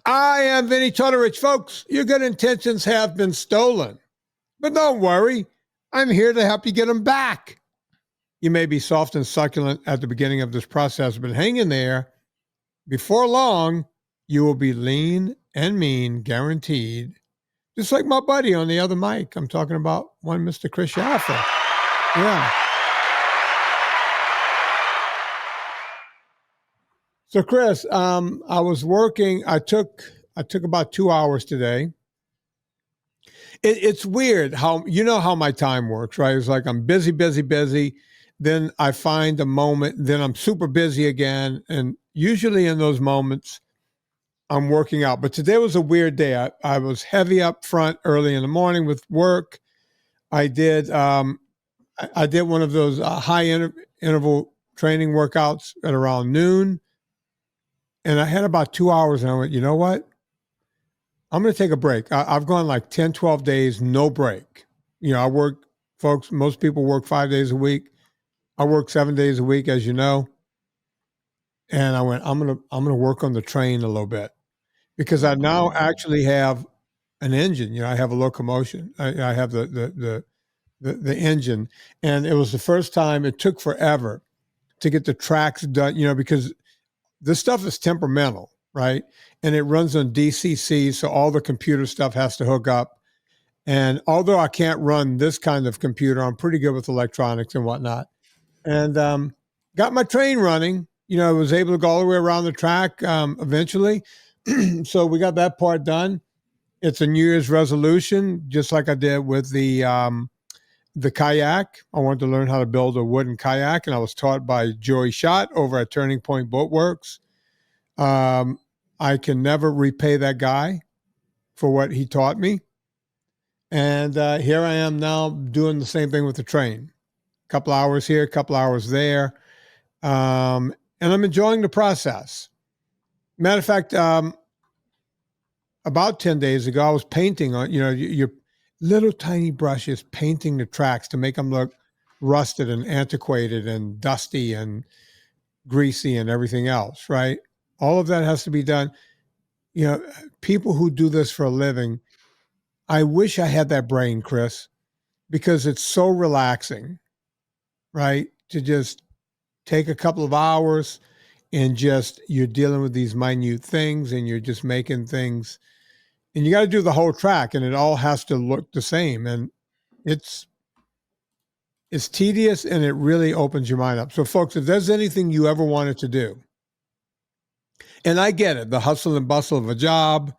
I am Vinnie Tortorich. Folks, your good intentions have been stolen. But don't worry, I'm here to help you get them back. You may be soft and succulent at the beginning of this process, but hang in there. Before long, you will be lean and mean, guaranteed. Just like my buddy on the other mic. I'm talking about one Mr. Chris Shaffer. Yeah. So Chris, I was working. I took about 2 hours today. It's weird how, you know how my time works, right? It's like I'm busy. Then I find a moment, then I'm super busy again. And usually in those moments, I'm working out. But today was a weird day. I was heavy up front early in the morning with work. I did one of those high interval training workouts at around noon. And I had about 2 hours and I went, you know what? I'm going to take a break. I've gone like 10, 12 days, no break. You know, I work, folks, most people work 5 days a week. I work 7 days a week, as you know. And I went, I'm going to work on the train a little bit because I now actually have an engine. You know, I have a locomotion. I have the engine. And it was the first time. It took forever to get the tracks done, you know, because this stuff is temperamental, right? And it runs on DCC, so all the computer stuff has to hook up. And although I can't run this kind of computer, I'm pretty good with electronics and whatnot. And got my train running. You know, I was able to go all the way around the track eventually. So we got that part done. It's a New Year's resolution, just like I did with the kayak. I wanted to learn how to build a wooden kayak, and I was taught by Joey Schott over at Turning Point Boat Works. I can never repay that guy for what he taught me. And here I am now doing the same thing with the train. A couple hours here, a couple hours there. And I'm enjoying the process. Matter of fact, about 10 days ago, I was painting on, you know, your little tiny brushes, painting the tracks to make them look rusted and antiquated and dusty and greasy and everything else, right? All of that has to be done. You know, people who do this for a living, I wish I had that brain, Chris, because it's so relaxing, right? To just take a couple of hours and just, you're dealing with these minute things and you're just making things, and you got to do the whole track and it all has to look the same. And it's tedious and it really opens your mind up. So folks, if there's anything you ever wanted to do, and I get it, the hustle and bustle of a job,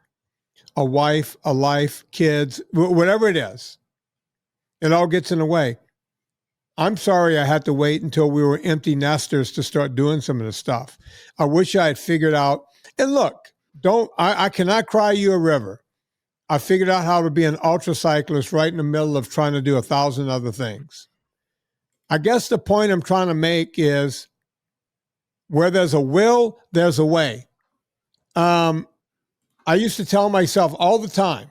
a wife, a life, kids, whatever it is, it all gets in the way. I'm sorry I had to wait until we were empty nesters to start doing some of this stuff. I wish I had figured out, and look, I cannot cry you a river. I figured out how to be an ultra cyclist right in the middle of trying to do 1,000 other things. I guess the point I'm trying to make is where there's a will, there's a way. I used to tell myself all the time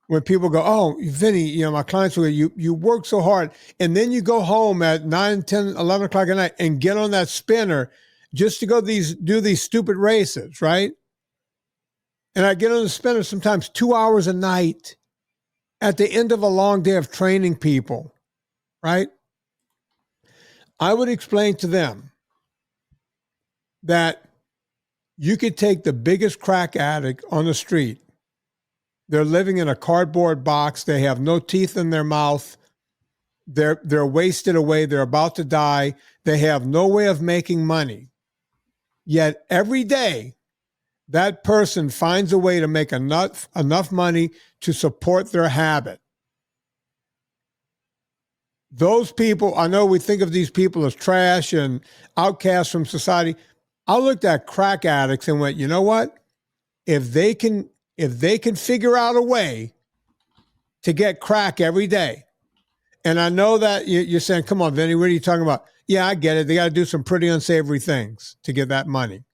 when people go, oh, Vinnie, you know, my clients will go, you work so hard. And then you go home at 9, 10, 11 o'clock at night and get on that spinner just to go do these stupid races, right? And I get on the spinner sometimes 2 hours a night at the end of a long day of training people, right? I would explain to them that you could take the biggest crack addict on the street. They're living in a cardboard box. They have no teeth in their mouth. They're wasted away. They're about to die. They have no way of making money. Yet every day, that person finds a way to make enough money to support their habit. Those people, I know we think of these people as trash and outcasts from society. I looked at crack addicts and went, you know what? If they can figure out a way to get crack every day, and I know that you're saying, come on, Vinnie, what are you talking about? Yeah, I get it. They got to do some pretty unsavory things to get that money.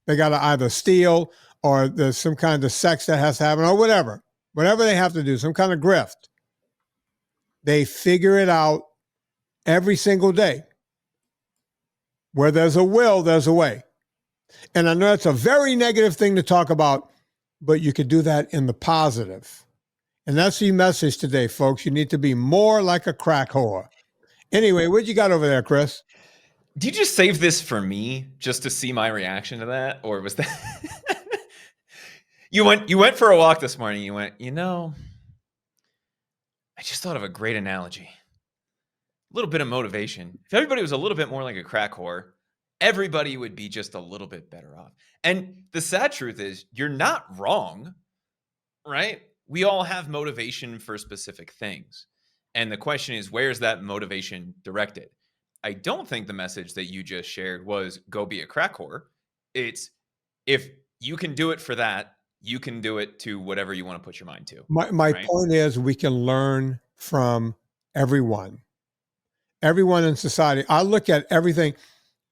They got to either steal or there's some kind of sex that has to happen or whatever they have to do, some kind of grift. They figure it out every single day. Where there's a will, there's a way. And I know that's a very negative thing to talk about, but you could do that in the positive. And that's the message today, folks. You need to be more like a crack whore. Anyway, what you got over there, Chris? Do you just save this for me just to see my reaction to that? Or was that you went for a walk this morning, you went, I just thought of a great analogy. A little bit of motivation. If everybody was a little bit more like a crack whore, everybody would be just a little bit better off. And the sad truth is, you're not wrong, right? We all have motivation for specific things. And the question is, where's that motivation directed? I don't think the message that you just shared was go be a crack whore. It's if you can do it for that, you can do it to whatever you want to put your mind to. My right? point is we can learn from everyone in society. I look at everything.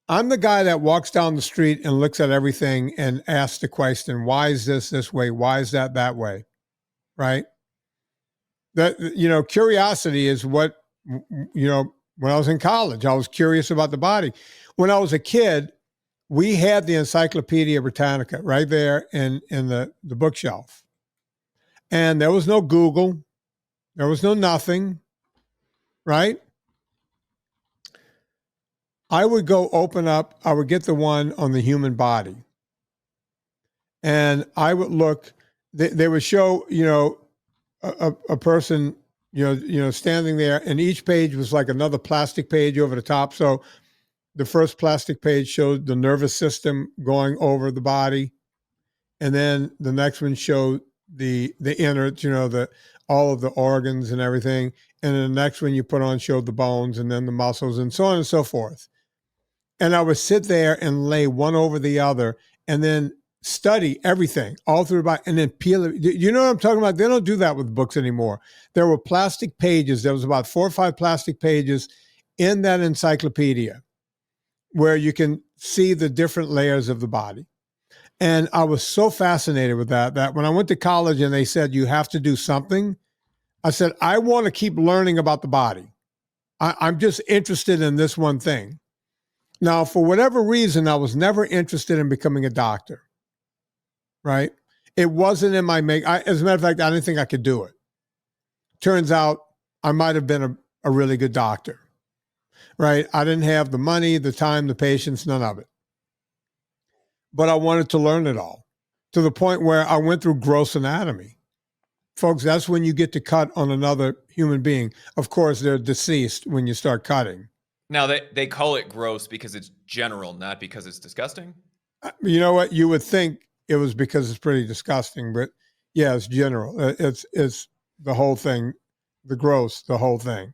I'm the guy that walks down the street and looks at everything and asks the question, why is this way? Why is that way? Right? That, curiosity is what, when I was in college, I was curious about the body. When I was a kid, we had the Encyclopedia Britannica right there in the bookshelf. And there was no Google. There was no nothing, right? I would go open up, I would get the one on the human body. And I would look, they would show, a person, standing there, and each page was like another plastic page over the top. So the first plastic page showed the nervous system going over the body. And then the next one showed the innards, all of the organs and everything. And then the next one you put on showed the bones and then the muscles and so on and so forth. And I would sit there and lay one over the other and then study everything all through the body and then peel it. You know what I'm talking about? They don't do that with books anymore. There were plastic pages. There was about 4 or 5 plastic pages in that encyclopedia where you can see the different layers of the body. And I was so fascinated with that when I went to college and they said, you have to do something, I said, I want to keep learning about the body. I'm just interested in this one thing. Now, for whatever reason, I was never interested in becoming a doctor, right? It wasn't in my as a matter of fact, I didn't think I could do it. Turns out I might have been a really good doctor, right? I didn't have the money, the time, the patience, none of it. But I wanted to learn it all to the point where I went through gross anatomy. Folks, that's when you get to cut on another human being. Of course, they're deceased when you start cutting. Now, they call it gross because it's general, not because it's disgusting. You know what? You would think it was because it's pretty disgusting, but yeah, it's general. It's the whole thing, the gross, the whole thing.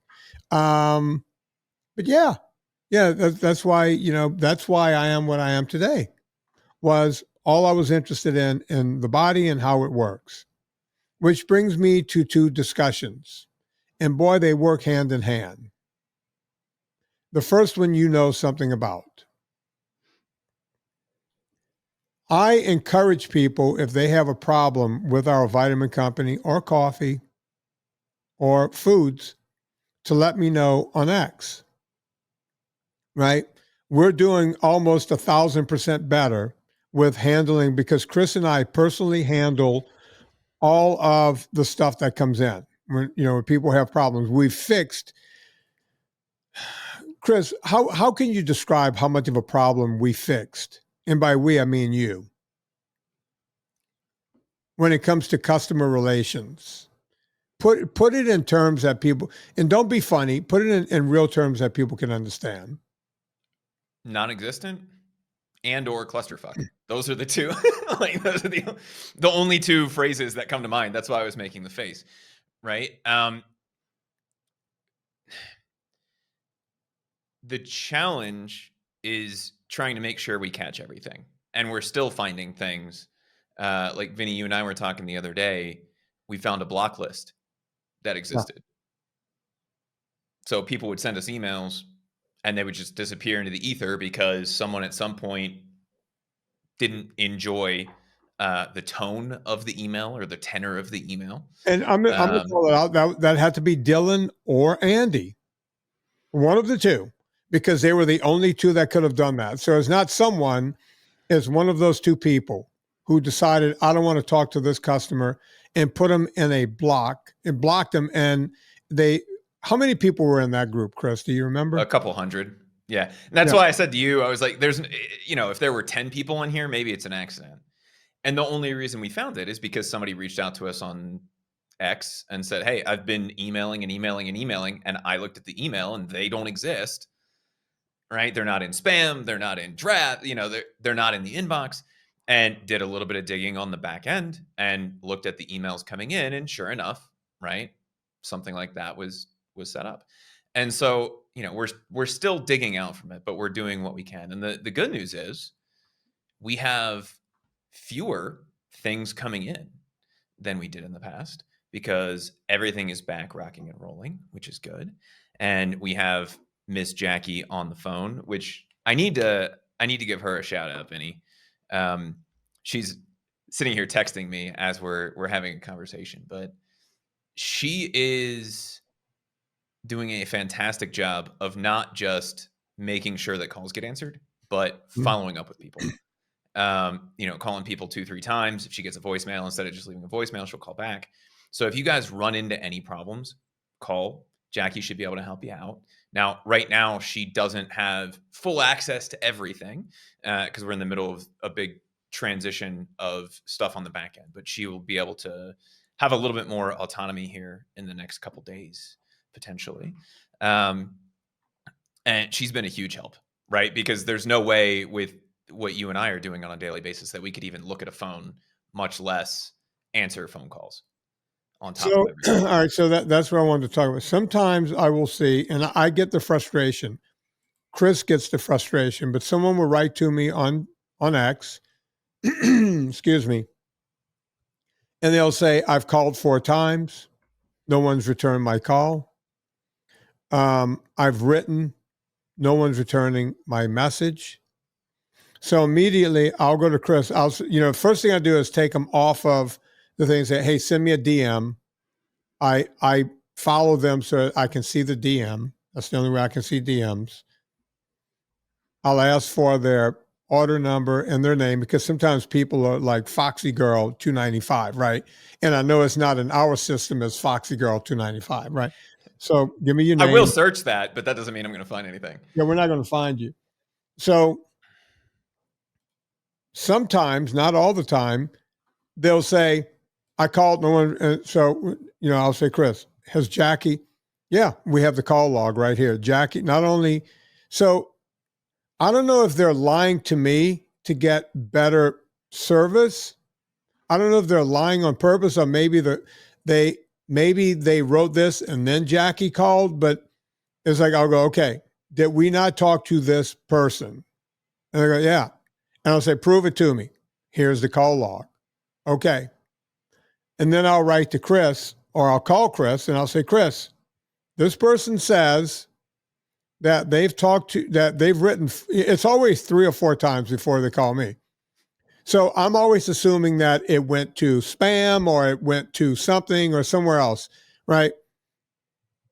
But yeah, that's why, that's why I am what I am today. Was all I was interested in the body and how it works, which brings me to 2 discussions. And boy, they work hand in hand. The first one you know something about. I encourage people, if they have a problem with our vitamin company or coffee or foods, to let me know on X, right? We're doing almost 1,000% better with handling, because Chris and I personally handle all of the stuff that comes in. When people have problems, we've fixed. Chris, how can you describe how much of a problem we fixed? And by we, I mean you. When it comes to customer relations, put it in terms that people, and don't be funny, put it in real terms that people can understand. Non-existent and or clusterfuck. Those are the 2. Like, those are the only 2 phrases that come to mind. That's why I was making the face, right? The challenge is trying to make sure we catch everything. And we're still finding things. Like Vinnie, you and I were talking the other day, we found a block list that existed. Yeah. So people would send us emails and they would just disappear into the ether because someone at some point didn't enjoy the tone of the email or the tenor of the email. And I'm going to call it out. That had to be Dylan or Andy. One of the 2, because they were the only 2 that could have done that. So it's not someone, it's one of those 2 people who decided, I don't want to talk to this customer, and put them in a block and blocked them. And how many people were in that group, Chris? Do you remember? A couple hundred. Yeah. And that's why I said to you, I was like, if there were 10 people in here, maybe it's an accident. And the only reason we found it is because somebody reached out to us on X and said, hey, I've been emailing and emailing and emailing. And I looked at the email and they don't exist, right? They're not in spam. They're not in draft. They're not in the inbox, and did a little bit of digging on the back end and looked at the emails coming in. And sure enough, right, something like that was set up. And so, we're still digging out from it, but we're doing what we can. And the good news is we have fewer things coming in than we did in the past, because everything is back rocking and rolling, which is good. And we have Miss Jackie on the phone, which I need to give her a shout out, Vinnie. She's sitting here texting me as we're having a conversation, but she is doing a fantastic job of not just making sure that calls get answered, but following up with people. Calling people 2-3 times. If she gets a voicemail, instead of just leaving a voicemail, she'll call back. So if you guys run into any problems, call. Jackie should be able to help you out. Now, right now, she doesn't have full access to everything because we're in the middle of a big transition of stuff on the back end, but she will be able to have a little bit more autonomy here in the next couple days, potentially. And she's been a huge help, right? Because there's no way with what you and I are doing on a daily basis that we could even look at a phone, much less answer phone calls on top of everything. All right. So that's what I wanted to talk about. Sometimes I will see, and I get the frustration. Chris gets the frustration, but someone will write to me on X, excuse me, and they'll say, I've called 4 times. No one's returned my call. I've written. No one's returning my message. So immediately I'll go to Chris. First thing I do is take them off of the thing and say, hey, send me a DM. I follow them so I can see the DM. That's the only way I can see DMs. I'll ask for their order number and their name, because sometimes people are like Foxy Girl 295, right? And I know it's not in our system as Foxy Girl 295, right? So give me your name. I will search that, but that doesn't mean I'm going to find anything. Yeah, we're not going to find you. So sometimes, not all the time, they'll say, I called no one. So, I'll say, Chris, has Jackie? Yeah, we have the call log right here. Jackie, not only, so I don't know if they're lying to me to get better service. I don't know if they're lying on purpose, or maybe they wrote this and then Jackie called, but it's like, I'll go, okay, did we not talk to this person? And they go, yeah. And I'll say, prove it to me. Here's the call log. Okay. And then I'll write to Chris, or I'll call Chris and I'll say, Chris, this person says that they've written, it's always 3 or 4 times before they call me. So I'm always assuming that it went to spam or it went to something or somewhere else, right?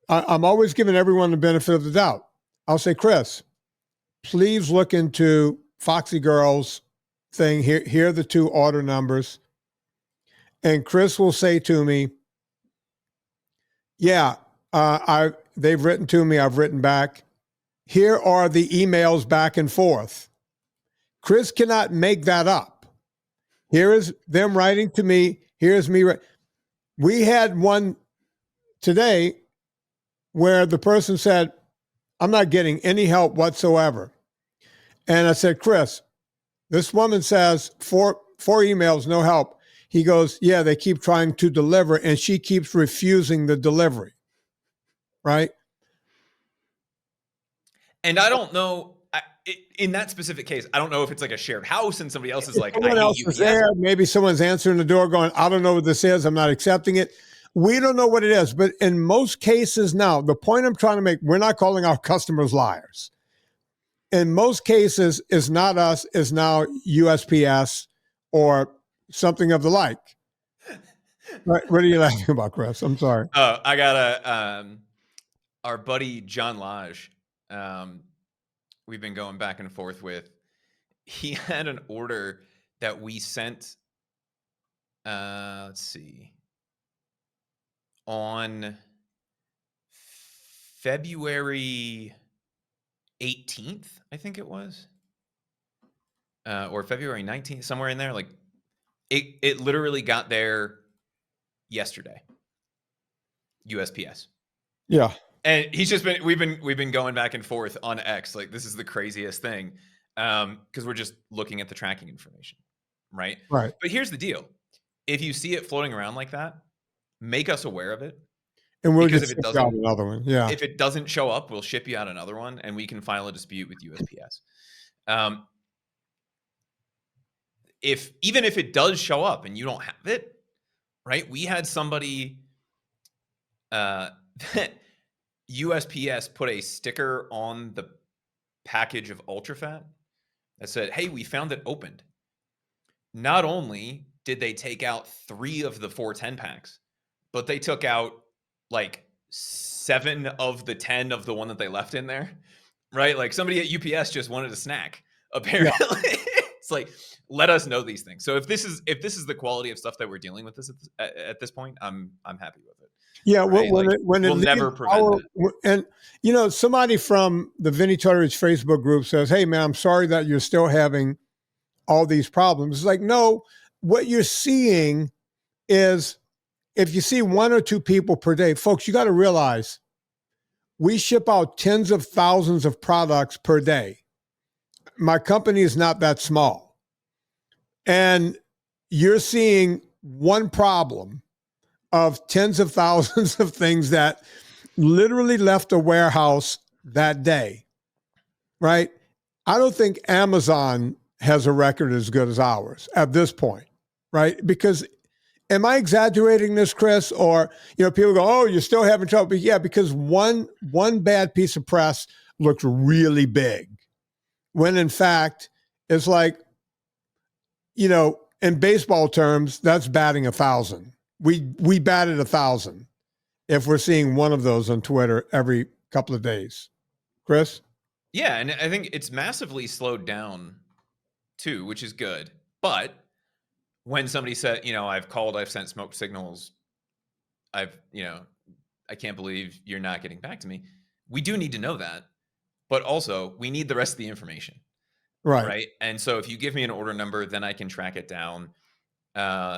I'm always giving everyone the benefit of the doubt. I'll say, Chris, please look into Foxy Girl's thing. Here are the 2 order numbers. And Chris will say to me, yeah, they've written to me. I've written back. Here are the emails back and forth. Chris cannot make that up. Here is them writing to me. Here's me. We had one today where the person said, I'm not getting any help whatsoever. And I said, Chris, this woman says 4 emails, no help. He goes, yeah, they keep trying to deliver and she keeps refusing the delivery. Right? And I don't know, in that specific case, I don't know if it's like a shared house and somebody else is like, someone I else hate is UPS. there. Maybe someone's answering the door going, I don't know what this is. I'm not accepting it. We don't know what it is. But in most cases now, the point I'm trying to make, we're not calling our customers liars. In most cases, it's not us, it's now USPS or something of the like. What are you laughing about, Chris? I'm sorry. I got our buddy John Lodge. We've been going back and forth with. He had an order that we sent let's see. On February 18th, I think it was, or February 19th, somewhere in there. Like it literally got there yesterday. USPS. Yeah. And we've been going back and forth on X. Like, this is the craziest thing. Because we're just looking at the tracking information. Right. Right. But here's the deal. If you see it floating around like that, make us aware of it. And we'll Because just if it ship you out doesn't, another one. Yeah. if it doesn't show up, we'll ship you out another one and we can file a dispute with USPS. Even if it does show up and you don't have it, right? We had somebody, USPS put a sticker on the package of UltraFat that said, "Hey, we found it opened." Not only did they take out 3 of the 4 10-packs, but they took out like 7 of the 10 of the one that they left in there, right? Like somebody at UPS just wanted a snack, apparently. Yeah. It's like, let us know these things. So if this is the quality of stuff that we're dealing with at this point, I'm happy with it. Yeah, right? we'll never prevent that. And somebody from the Vinnie Tortorich Facebook group says, "Hey man, I'm sorry that you're still having all these problems." It's like, no, what you're seeing is, if you see 1 or 2 people per day, folks, you got to realize we ship out tens of thousands of products per day. My company is not that small. And you're seeing one problem of tens of thousands of things that literally left a warehouse that day, right? I don't think Amazon has a record as good as ours at this point, right? Because, am I exaggerating this, Chris? Or, people go, "Oh, you're still having trouble." But yeah, because one bad piece of press looks really big, when in fact it's like, in baseball terms, that's batting 1,000. We batted 1,000 if we're seeing one of those on Twitter every couple of days. Chris? Yeah, and I think it's massively slowed down too, which is good. But when somebody said, "I've called, I've sent smoke signals, I can't believe you're not getting back to me," we do need to know that. But also, we need the rest of the information. Right. And so if you give me an order number, then I can track it down.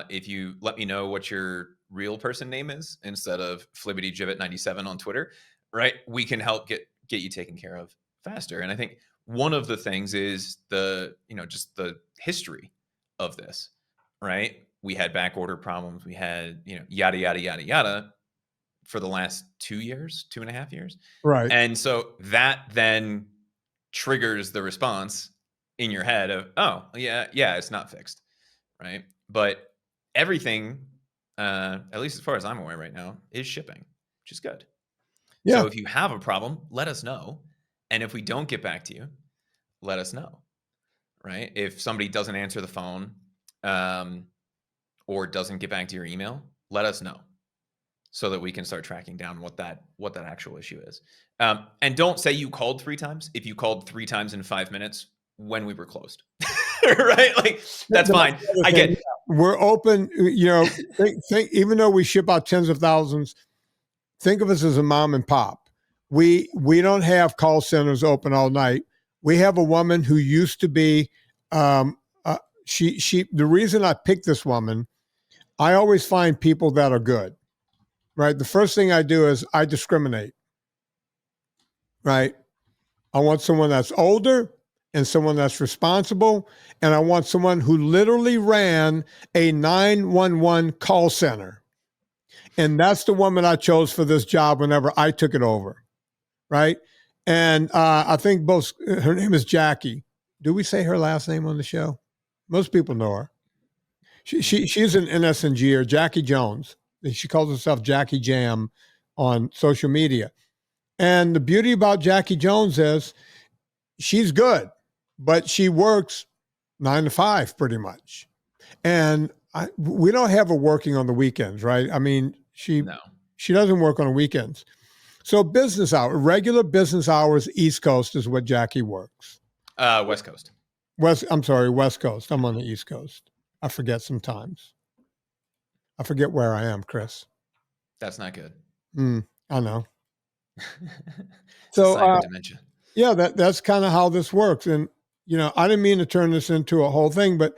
If you let me know what your real person name is instead of FlibbityGibbet97 on Twitter, right, we can help get you taken care of faster. And I think one of the things is just the history of this, right? We had back order problems. We had, yada, yada, yada, yada for the last 2.5 years. Right. And so that then triggers the response in your head of, "Oh, yeah, it's not fixed." Right. But everything, at least as far as I'm aware right now, is shipping, which is good. Yeah. So if you have a problem, let us know. And if we don't get back to you, let us know. Right. If somebody doesn't answer the phone, or doesn't get back to your email, let us know, so that we can start tracking down what that actual issue is. And don't say you called 3 times if you called 3 times in 5 minutes when we were closed. Right? Like, that's fine. I get it. We're open, think, even though we ship out tens of thousands, think of us as a mom and pop. We don't have call centers open all night. We have a woman who used to be, the reason I picked this woman, I always find people that are good, right? The first thing I do is I discriminate, right? I want someone that's older and someone that's responsible. And I want someone who literally ran a 911 call center. And that's the woman I chose for this job whenever I took it over, right? And I think her name is Jackie. Do we say her last name on the show? Most people know her. She's an NSNG, or Jackie Jones. She calls herself Jackie Jam on social media. And the beauty about Jackie Jones is she's good, but she works 9 to 5 pretty much. And we don't have her working on the weekends, right? I mean, she doesn't work on the weekends. So business hours, regular business hours, East Coast is what Jackie works. West Coast. West Coast. I'm on the East Coast. I forget sometimes. I forget where I am, Chris. That's not good. I know. It's a So, sign of dementia. yeah, that's kind of how this works. And, I didn't mean to turn this into a whole thing, but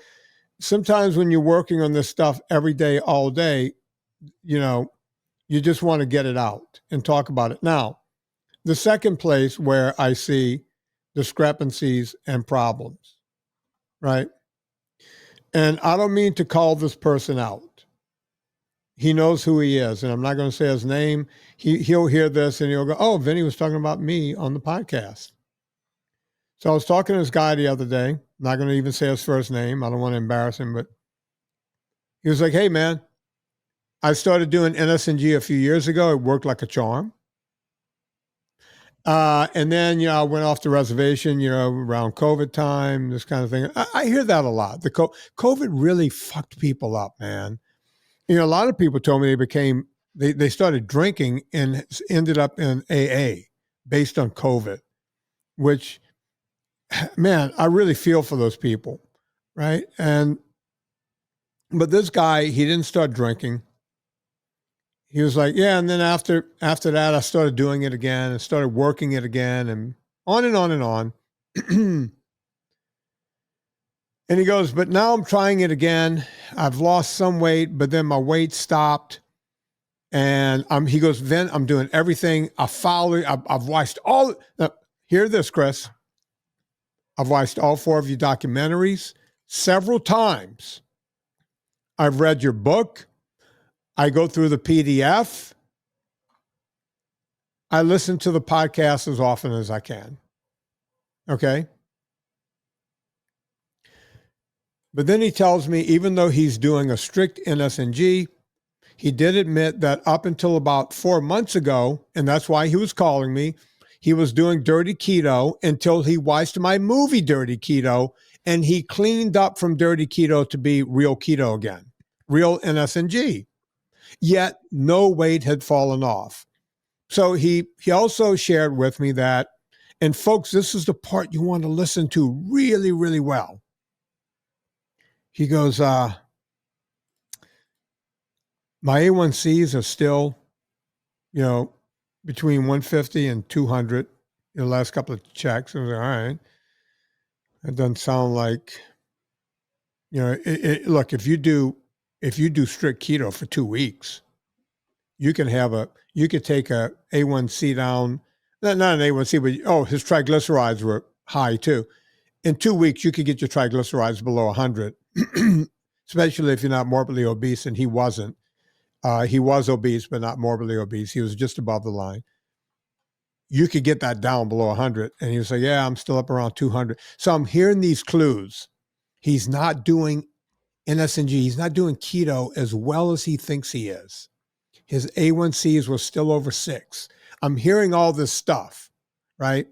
sometimes when you're working on this stuff every day, all day, you just want to get it out and talk about it. Now, the second place where I see discrepancies and problems, right? And I don't mean to call this person out. He knows who he is, and I'm not going to say his name. He'll hear this and he'll go, "Oh, Vinnie was talking about me on the podcast." So I was talking to this guy the other day. I'm not going to even say his first name. I don't want to embarrass him, but he was like, "Hey, man, I started doing NSNG a few years ago. It worked like a charm. And then, I went off the reservation, around COVID time, this kind of thing." I hear that a lot. The COVID really fucked people up, man. A lot of people told me they started drinking and ended up in AA based on COVID, which, man, I really feel for those people, right? But this guy, he didn't start drinking. He was like, yeah, and then after that, I started doing it again and started working it again and on and on and on. And he goes, but now I'm trying it again. I've lost some weight, but then my weight stopped. And he goes, Vin, I'm doing everything. I've watched all. Now, hear this, Chris. I've watched all 4 of your documentaries several times. I've read your book. I go through the PDF. I listen to the podcast as often as I can. Okay. But then he tells me, even though he's doing a strict NSNG, he did admit that up until about 4 months ago, and that's why he was calling me, he was doing dirty keto until he watched my movie Dirty Keto, and he cleaned up from dirty keto to be real keto again, real NSNG. Yet no weight had fallen off. So he also shared with me that, and folks, this is the part you want to listen to really, really well. He goes, my A1Cs are still, between 150 and 200. The last couple of checks, I was like, all right. It doesn't sound like, look, if you do strict keto for 2 weeks, you could take a A1C down, not an A1C, but his triglycerides were high too. In 2 weeks, you could get your triglycerides below 100, especially if you're not morbidly obese, and he wasn't. He was obese, but not morbidly obese. He was just above the line. You could get that down below 100. And he was like, yeah, I'm still up around 200. So I'm hearing these clues. He's not doing NSNG. He's not doing keto as well as he thinks he is. His A1Cs were still over 6. I'm hearing all this stuff, right?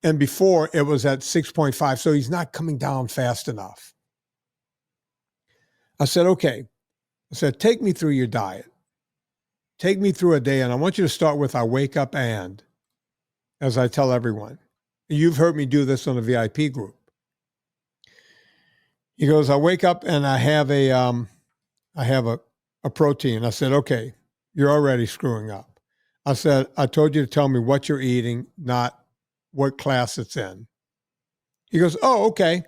And before it was at 6.5. So he's not coming down fast enough. I said, okay. I said, take me through your diet. Take me through a day. And I want you to start with I wake up and, as I tell everyone. You've heard me do this on the VIP group. He goes, I wake up and I have a protein. I said, okay, you're already screwing up. I said, I told you to tell me what you're eating, not what class it's in. He goes, oh, okay.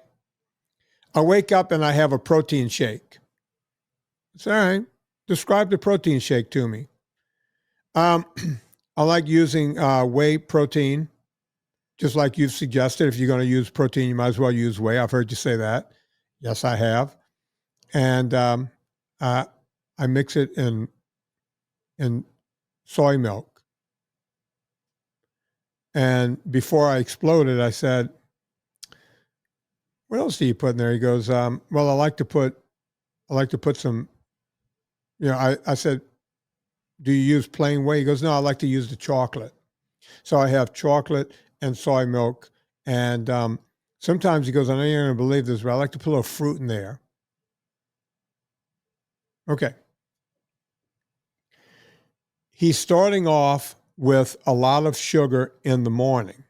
I wake up and I have a protein shake. It's all right. Describe the protein shake to me. I like using whey protein, just like you've suggested. If you're going to use protein, you might as well use whey. I've heard you say that. Yes, I have. And I mix it in soy milk. And before I exploded, I said, what else do you put in there? He goes, well, I like to put some, I said, do you use plain whey? He goes, no, I like to use the chocolate. So I have chocolate and soy milk. And sometimes he goes, I know you're going to believe this, but I like to put a little fruit in there. Okay. He's starting off with a lot of sugar in the morning.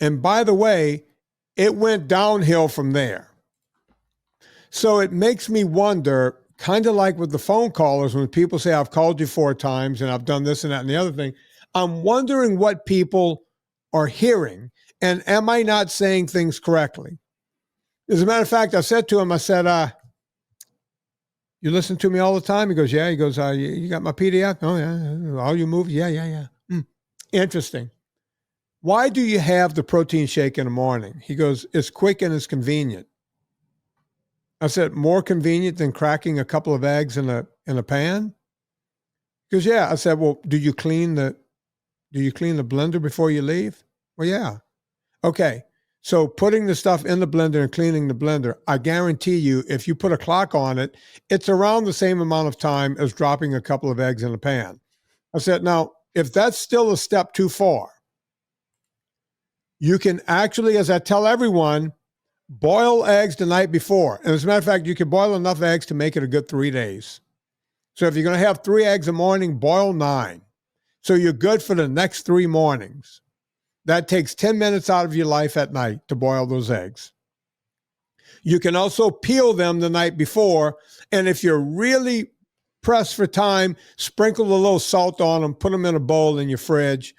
And by the way, it went downhill from there. So it makes me wonder, kind of like with the phone callers, when people say, I've called you 4 times and I've done this and that and the other thing, I'm wondering what people are hearing. And am I not saying things correctly? As a matter of fact, I said to him, I said, you listen to me all the time? He goes, yeah. He goes, you got my PDF? Oh, yeah. All your movies? Yeah. Interesting. Why do you have the protein shake in the morning? He goes, it's quick and it's convenient. I said, more convenient than cracking a couple of eggs in a pan? He goes, yeah. I said, well, do you clean the blender before you leave? Well, yeah. Okay. So putting the stuff in the blender and cleaning the blender, I guarantee you, if you put a clock on it, it's around the same amount of time as dropping a couple of eggs in a pan. I said, now, if that's still a step too far, you can actually, as I tell everyone, boil eggs the night before. And as a matter of fact, you can boil enough eggs to make it a good 3 days. So if you're going to have 3 eggs a morning, boil 9. So you're good for the next 3 mornings. That takes 10 minutes out of your life at night to boil those eggs. You can also peel them the night before. And if you're really pressed for time, sprinkle a little salt on them, put them in a bowl in your fridge.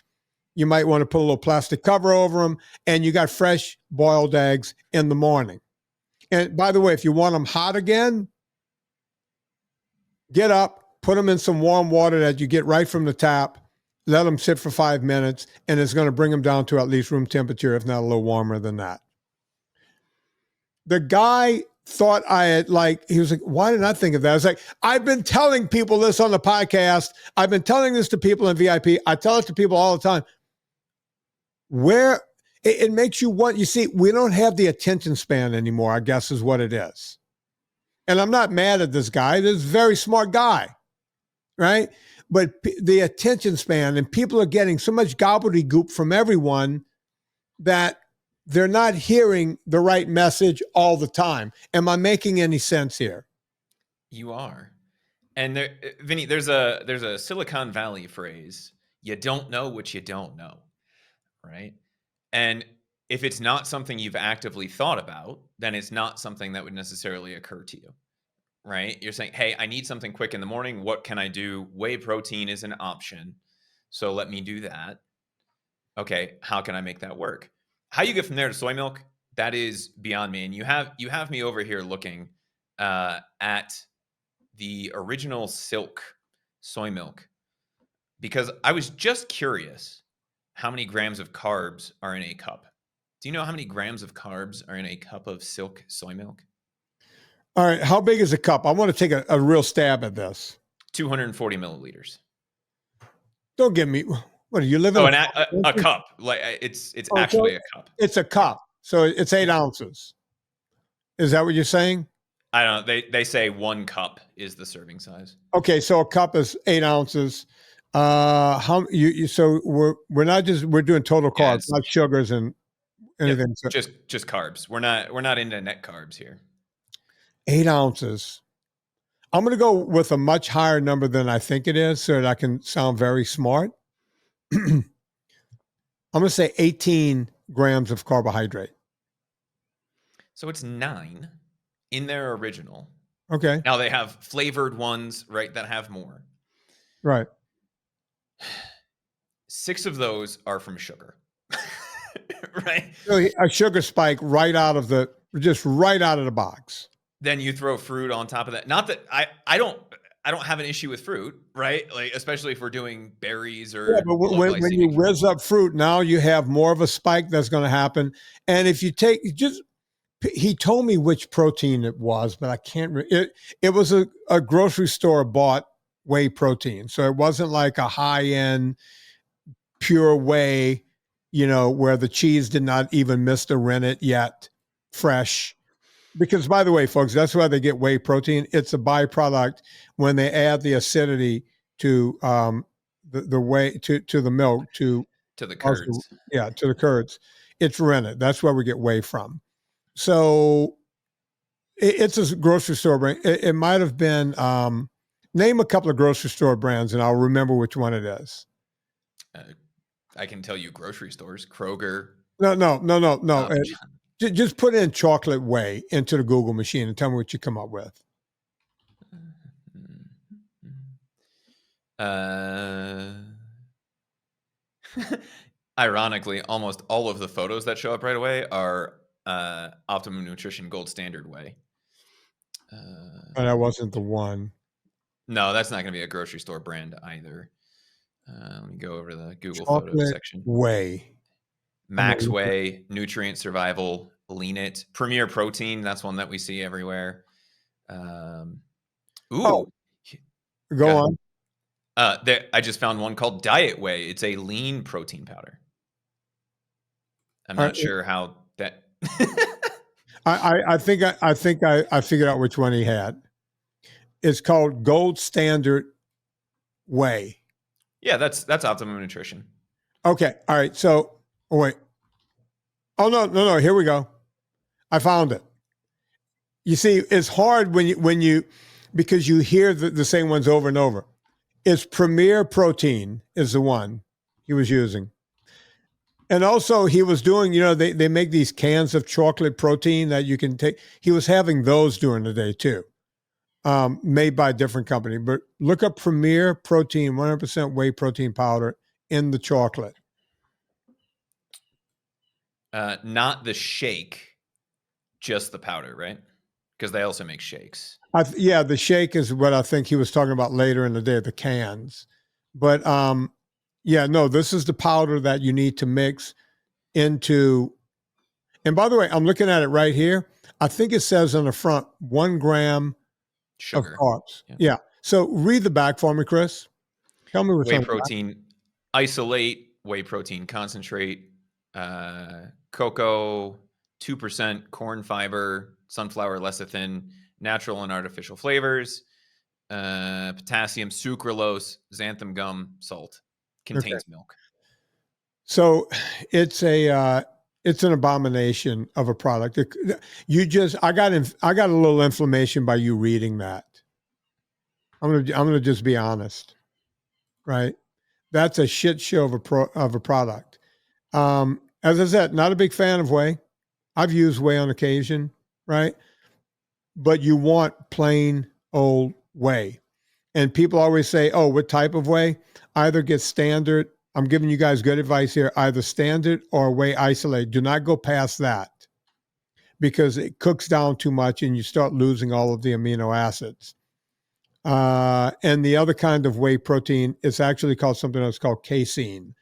You might want to put a little plastic cover over them, and you got fresh boiled eggs in the morning. And by the way, if you want them hot again, get up, put them in some warm water that you get right from the tap, let them sit for 5 minutes, and it's going to bring them down to at least room temperature, if not a little warmer than that. The guy thought he was like, why didn't I think of that? I was like, I've been telling people this on the podcast. I've been telling this to people in VIP. I tell it to people all the time. Where it makes you want, you see, we don't have the attention span anymore, I guess is what it is. And I'm not mad at this guy. This is a very smart guy, right? But the attention span, and people are getting so much gobbledygook from everyone that they're not hearing the right message all the time. Am I making any sense here? You are. And there, Vinny, there's a Silicon Valley phrase, you don't know what you don't know, right? And if it's not something you've actively thought about, then it's not something that would necessarily occur to you, right? You're saying, hey, I need something quick in the morning. What can I do? Whey protein is an option. So let me do that. Okay, how can I make that work? How you get from there to soy milk, that is beyond me. And you have me over here looking at the original Silk soy milk, because I was just curious how many grams of carbs are in a cup. Do you know how many grams of carbs are in a cup of Silk soy milk? All right. How big is a cup? I want to take a real stab at this. 240 milliliters. Don't give me, what are you living? A cup. Like it's actually a cup. It's a cup. So it's 8 ounces. Is that what you're saying? I don't know. They say 1 cup is the serving size. Okay. So a cup is 8 ounces. So we're doing total carbs, not sugars and anything. Yep, just carbs. We're not into net carbs here. 8 ounces. I'm going to go with a much higher number than I think it is so that I can sound very smart. I'm going to say 18 grams of carbohydrate. So it's 9 in their original. Okay. Now they have flavored ones, right, that have more. Right. 6 of those are from sugar. Right? So a sugar spike right out of the box. Then you throw fruit on top of that. Not that I don't have an issue with fruit, right? Like, especially if we're doing berries or. Yeah, but when you whiz up fruit, now you have more of a spike that's going to happen. And if you take he told me which protein it was, but I can't. It was a grocery store bought whey protein, so it wasn't like a high end pure whey, where the cheese did not even miss the rennet yet, fresh. Because, by the way, folks, that's why they get whey protein. It's a byproduct when they add the acidity to the whey to the milk to the curds. To the curds. It's rennet. That's where we get whey from. So it's a grocery store brand. It might have been name a couple of grocery store brands, and I'll remember which one it is. I can tell you grocery stores. Kroger. No. Just put in chocolate whey into the Google machine and tell me what you come up with. Ironically, almost all of the photos that show up right away are Optimum Nutrition Gold Standard Whey. But that wasn't the one. No, that's not going to be a grocery store brand either. Let me go over to the Google Photos Chocolate section. whey. Max Whey, Nutrient Survival, Lean It, Premier Protein. That's one that we see everywhere. Oh, go on. I just found one called Diet Whey. It's a lean protein powder. I'm not sure how that. I think I figured out which one he had. It's called Gold Standard Whey. Yeah, that's Optimum Nutrition. Okay. All right. So, wait. Oh no. Here we go. I found it. You see, it's hard when you because you hear the same ones over and over. It's Premier Protein is the one he was using. And also he was doing, they make these cans of chocolate protein that you can take. He was having those during the day too, made by a different company. But look up Premier Protein, 100% whey protein powder in the chocolate. Not the shake, just the powder, right? Because they also make shakes. Yeah, the shake is what I think he was talking about later in the day, the cans. But yeah, no, this is the powder that you need to mix into. And by the way, I'm looking at it right here. I think it says on the front 1 gram Sugar. of carbs. Yeah. So read the back for me, Chris. Tell me what's Whey on protein isolate, whey protein concentrate, cocoa, 2% corn fiber, sunflower lecithin, natural and artificial flavors, potassium, sucralose, xanthan gum, salt. Contains milk. So it's an abomination of a product. I got a little inflammation by you reading that. I'm gonna just be honest, right? That's a shit show of a product. As I said, not a big fan of whey. I've used whey on occasion, right? But you want plain old whey. And people always say, oh, what type of whey? Either get standard. I'm giving you guys good advice here. Either standard or whey isolate. Do not go past that because it cooks down too much and you start losing all of the amino acids. And the other kind of whey protein is actually called something that's called casein.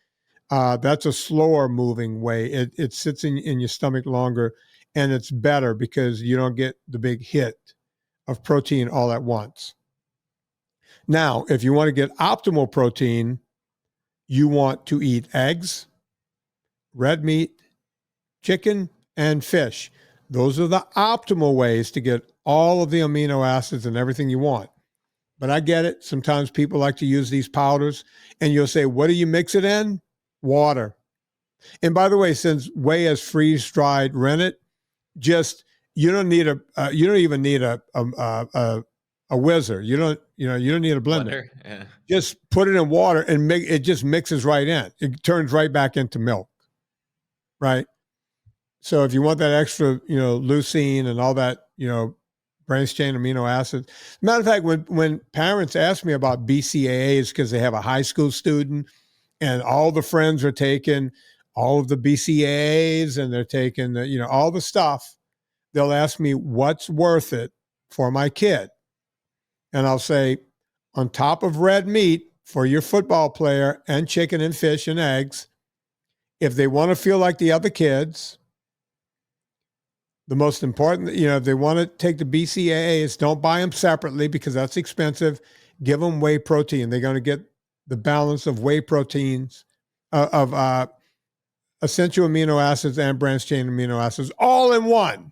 That's a slower moving whey. It sits in your stomach longer and it's better because you don't get the big hit of protein all at once. Now, if you want to get optimal protein, you want to eat eggs, red meat, chicken, and fish. Those are the optimal ways to get all of the amino acids and everything you want. But I get it. Sometimes people like to use these powders, and you'll say, what do you mix it in? Water. And by the way, since whey is freeze-dried rennet, you don't even need a whizzer. You don't need a blender. Yeah. Just put it in water and it just mixes right in. It turns right back into milk. Right. So if you want that extra, leucine and all that, branched chain amino acids. Matter of fact, when parents ask me about BCAAs because they have a high school student and all the friends are taking all of the BCAAs and they're taking all the stuff, they'll ask me what's worth it for my kid. And I'll say, on top of red meat for your football player and chicken and fish and eggs, if they want to feel like the other kids, the most important, if they want to take the BCAAs, don't buy them separately because that's expensive. Give them whey protein. They're going to get the balance of whey proteins, of essential amino acids and branched chain amino acids all in one.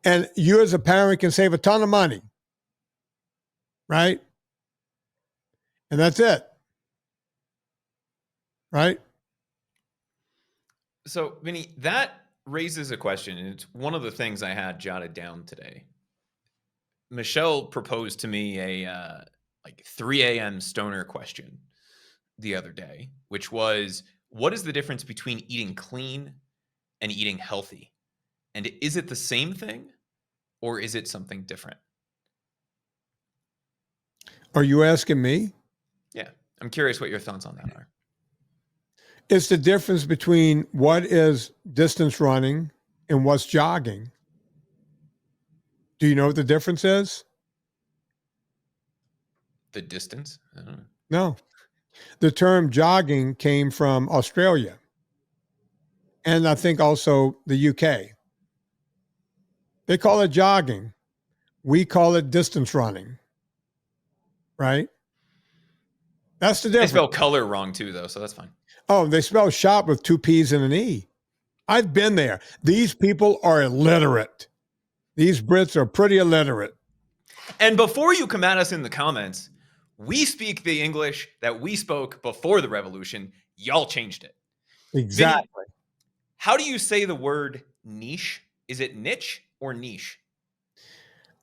And you as a parent can save a ton of money, right? And that's it. Right? So, Vinny, that raises a question, and it's one of the things I had jotted down today. Michelle proposed to me a 3 a.m. stoner question the other day, which was, what is the difference between eating clean and eating healthy? And is it the same thing or is it something different? Are you asking me? Yeah. I'm curious what your thoughts on that are. It's the difference between what is distance running and what's jogging. Do you know what the difference is? The distance? I don't know. No. The term jogging came from Australia and I think also the UK. They call it jogging. We call it distance running, right? That's the They difference. spell color wrong too, though, so that's fine. Oh, they spell shop with 2 P's and an E. I've been there. These people are illiterate. These Brits are pretty illiterate. And before you come at us in the comments, we speak the English that we spoke before the revolution. Y'all changed it. Exactly. Vinnie, how do you say the word niche? Is it niche or niche?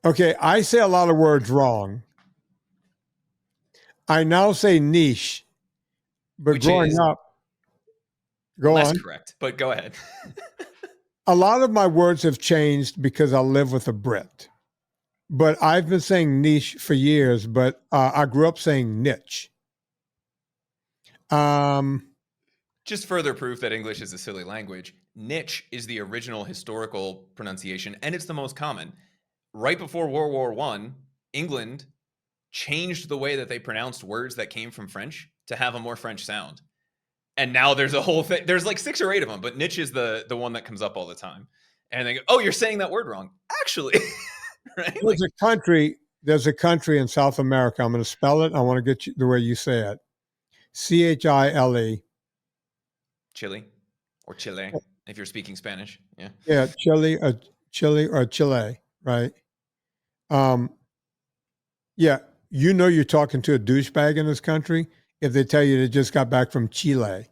Okay, I say a lot of words wrong. I now say niche, but Which growing is up, go less on. correct, but go ahead. A lot of my words have changed because I live with a Brit. But I've been saying niche for years, but I grew up saying niche. Just further proof that English is a silly language. Niche is the original historical pronunciation, and it's the most common. Right before World War I, England changed the way that they pronounced words that came from French to have a more French sound. And now there's a whole thing. There's like 6 or 8 of them, but niche is the one that comes up all the time. And they go, "Oh, you're saying that word wrong." Actually, right? There's a country in South America. I'm going to spell it. I want to get you the way you say it. Chile. Chile or Chile, if you're speaking Spanish. Yeah. Yeah, Chile, right? Yeah, you're talking to a douchebag in this country if they tell you they just got back from Chile.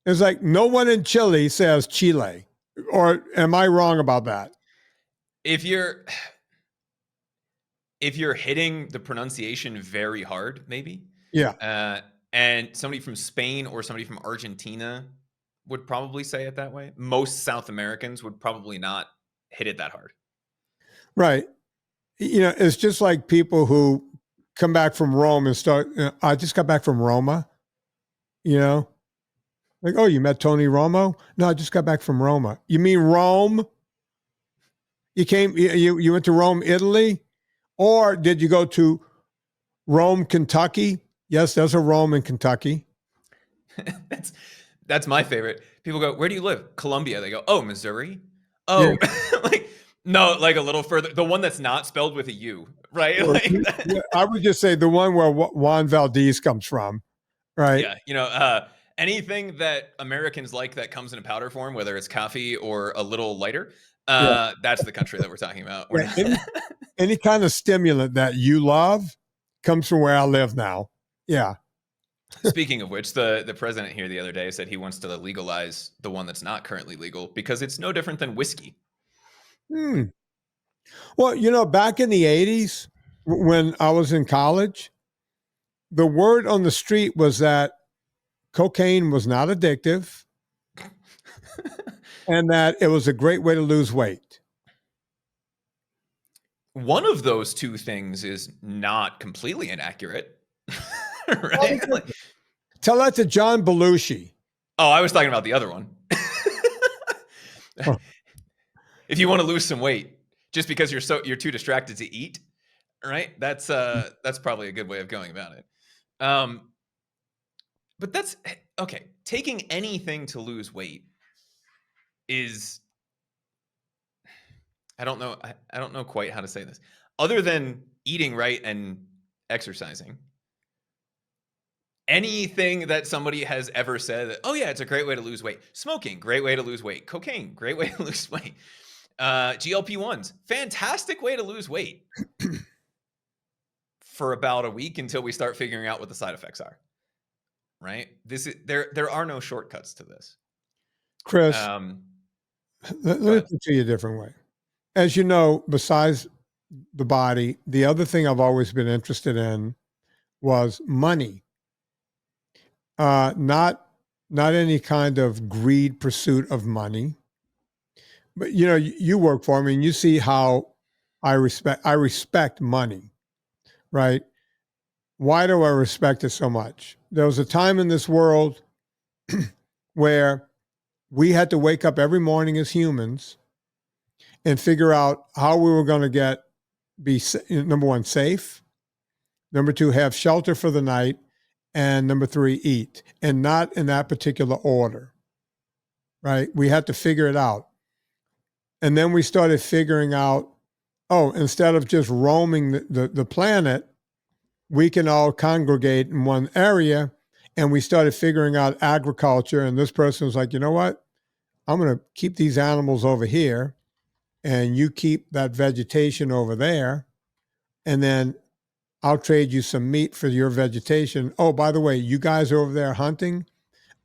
It's like no one in Chile says Chile. Or am I wrong about that? If you're hitting the pronunciation very hard, maybe. Yeah. And somebody from Spain or somebody from Argentina would probably say it that way. Most South Americans would probably not hit it that hard. Right. It's just like people who come back from Rome and start, I just got back from Roma, like, oh, you met Tony Romo? No, I just got back from Roma. You mean Rome? You went to Rome, Italy? Or did you go to Rome, Kentucky? Yes, there's a Rome in Kentucky. That's my favorite. People go, "Where do you live?" Columbia. They go, "Oh, Missouri." Oh, yeah. No, like a little further. The one that's not spelled with a U, right? Yeah, I would just say the one where Juan Valdez comes from, right? Yeah, anything that Americans like that comes in a powder form, whether it's coffee or a little lighter, that's the country that we're talking about. Yeah, any kind of stimulant that you love comes from where I live now. Yeah. Speaking of which, the president here the other day said he wants to legalize the one that's not currently legal because it's no different than whiskey. Well, back in the 80s, when I was in college, the word on the street was that cocaine was not addictive and that it was a great way to lose weight. One of those two things is not completely inaccurate. Right? Tell that to John Belushi. Oh, I was talking about the other one. Oh. If you want to lose some weight, just because you're too distracted to eat, right? That's probably a good way of going about it. But that's okay. Taking anything to lose weight is, I don't know quite how to say this. Other than eating right and exercising, anything that somebody has ever said, "Oh yeah, it's a great way to lose weight." Smoking, great way to lose weight. Cocaine, great way to lose weight. GLP-1s, fantastic way to lose weight. For about a week until we start figuring out what the side effects are. Right? There are no shortcuts to this. Chris, let me put it to you a different way. As you know, besides the body, the other thing I've always been interested in was money. Not any kind of greed pursuit of money. But you work for me and you see how I respect money, right? why do I respect it so much? There was a time in this world where we had to wake up every morning as humans and figure out how we were going to be number one, safe, number two, have shelter for the night, and number three, eat, and not in that particular order, right? We had to figure it out. And then we started figuring out, oh, instead of just roaming the planet, we can all congregate in one area. And we started figuring out agriculture. And this person was like, you know what? I'm going to keep these animals over here and you keep that vegetation over there. And then I'll trade you some meat for your vegetation. Oh, by the way, you guys are over there hunting.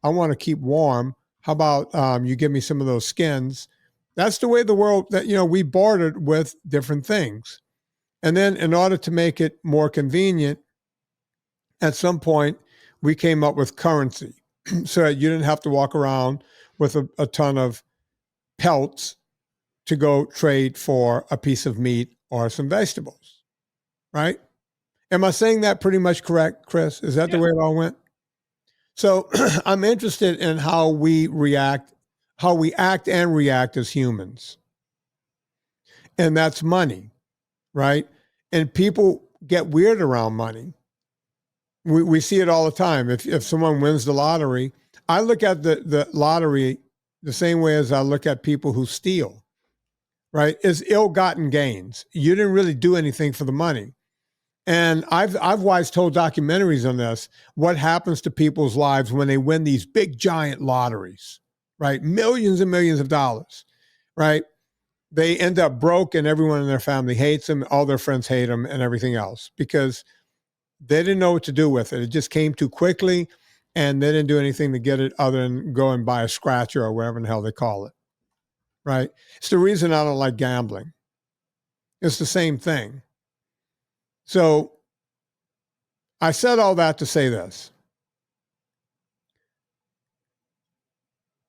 I want to keep warm. How about you give me some of those skins? That's the way the world that, we bartered with different things. And then in order to make it more convenient, at some point, we came up with currency so that you didn't have to walk around with a ton of pelts to go trade for a piece of meat or some vegetables, right? Am I saying that pretty much correct, Chris? Is that the way it all went? So I'm interested in how we act and react as humans. And that's money, right? And people get weird around money. We see it all the time. If someone wins the lottery, I look at the lottery the same way as I look at people who steal, right? It's ill-gotten gains. You didn't really do anything for the money. And I've watched whole documentaries on this, what happens to people's lives when they win these big, giant lotteries, right? Millions and millions of dollars, right? They end up broke and everyone in their family hates them. All their friends hate them and everything else because they didn't know what to do with it. It just came too quickly and they didn't do anything to get it other than go and buy a scratcher or whatever in the hell they call it, right? It's the reason I don't like gambling. It's the same thing. So I said all that to say this.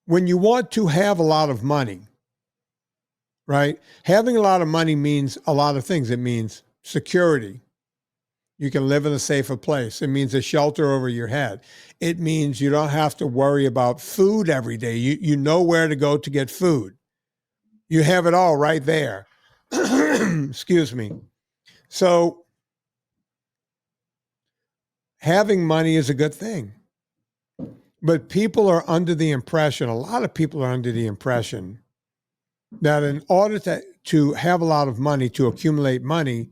When you want to have a lot of money, right? Having a lot of money means a lot of things. It means security. You can live in a safer place. It means a shelter over your head. It means you don't have to worry about food every day. You know where to go to get food. You have it all right there. Excuse me. So having money is a good thing. But people are under the impression, a lot of people are under the impression that in order to have a lot of money, to accumulate money,